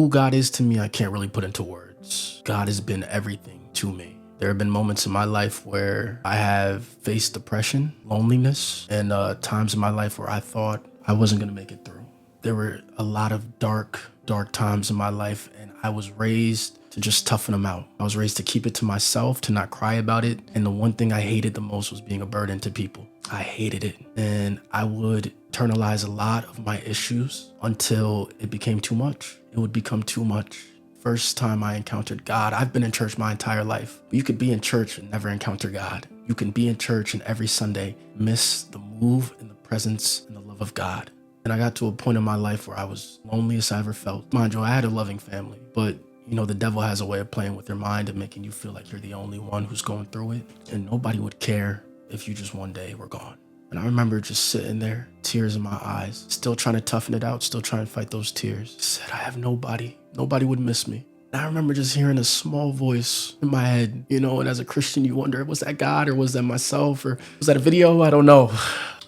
Who God is to me, I can't really put into words. God has been everything to me. There have been moments in my life where I have faced depression, loneliness, and times in my life where I thought I wasn't going to make it through. There were a lot of dark times in my life, and I was raised to just toughen them out. I was raised to keep it to myself, to not cry about it. And the one thing I hated the most was being a burden to people. I hated it. And I would internalize a lot of my issues until it became too much. It would become too much. First time I encountered God, I've been in church my entire life. You could be in church and never encounter God. You can be in church and every Sunday miss the move and the presence and the love of God. And I got to a point in my life where I was loneliest I ever felt. Mind you, I had a loving family, but the devil has a way of playing with your mind and making you feel like you're the only one who's going through it. And nobody would care if you just one day were gone. And I remember just sitting there, tears in my eyes, still trying to toughen it out, still trying to fight those tears. Said, I have nobody. Nobody would miss me. And I remember just hearing a small voice in my head, and as a Christian, you wonder, was that God or was that myself or was that a video? I don't know.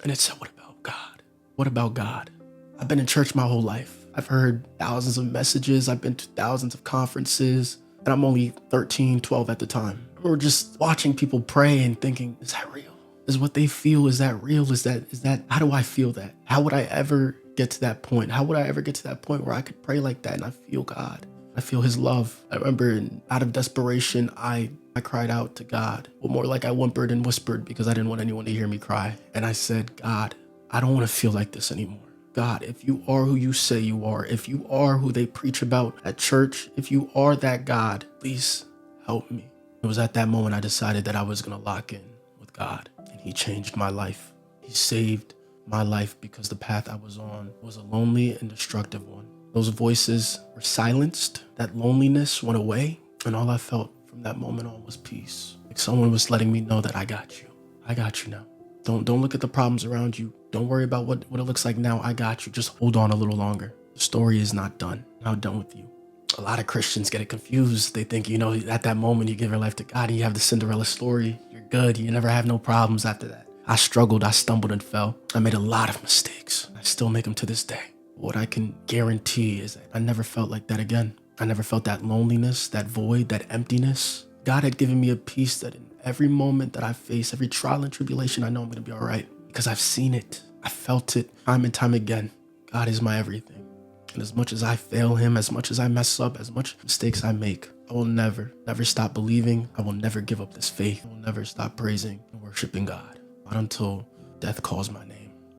And it said, what about God? What about God? I've been in church my whole life. I've heard thousands of messages. I've been to thousands of conferences, and I'm only 13, 12 at the time. I remember just watching people pray and thinking, is that real? Is what they feel, is that real? Is that, how do I feel that? How would I ever get to that point? How would I ever get to that point where I could pray like that and I feel God? I feel his love. I remember out of desperation, I cried out to God. Well, more like I whimpered and whispered because I didn't want anyone to hear me cry. And I said, God, I don't want to feel like this anymore. God, if you are who you say you are, if you are who they preach about at church, if you are that God, please help me. It was at that moment I decided that I was going to lock in with God, and he changed my life. He saved my life because the path I was on was a lonely and destructive one. Those voices were silenced, that loneliness went away, and all I felt from that moment on was peace. Like someone was letting me know that I got you. I got you now. Don't look at the problems around you. Don't worry about what it looks like now. I got you. Just hold on a little longer. The story is not done. I'm not done with you. A lot of Christians get it confused. They think, at that moment you give your life to God and you have the Cinderella story. You're good. You never have no problems after that. I struggled. I stumbled and fell. I made a lot of mistakes. I still make them to this day. What I can guarantee is that I never felt like that again. I never felt that loneliness, that void, that emptiness. God had given me a peace that in every moment that I face, every trial and tribulation, I know I'm going to be all right because I've seen it. I felt it time and time again. God is my everything. And as much as I fail him, as much as I mess up, as much mistakes I make, I will never stop believing. I will never give up this faith. I will never stop praising and worshiping God. Not until death calls my name.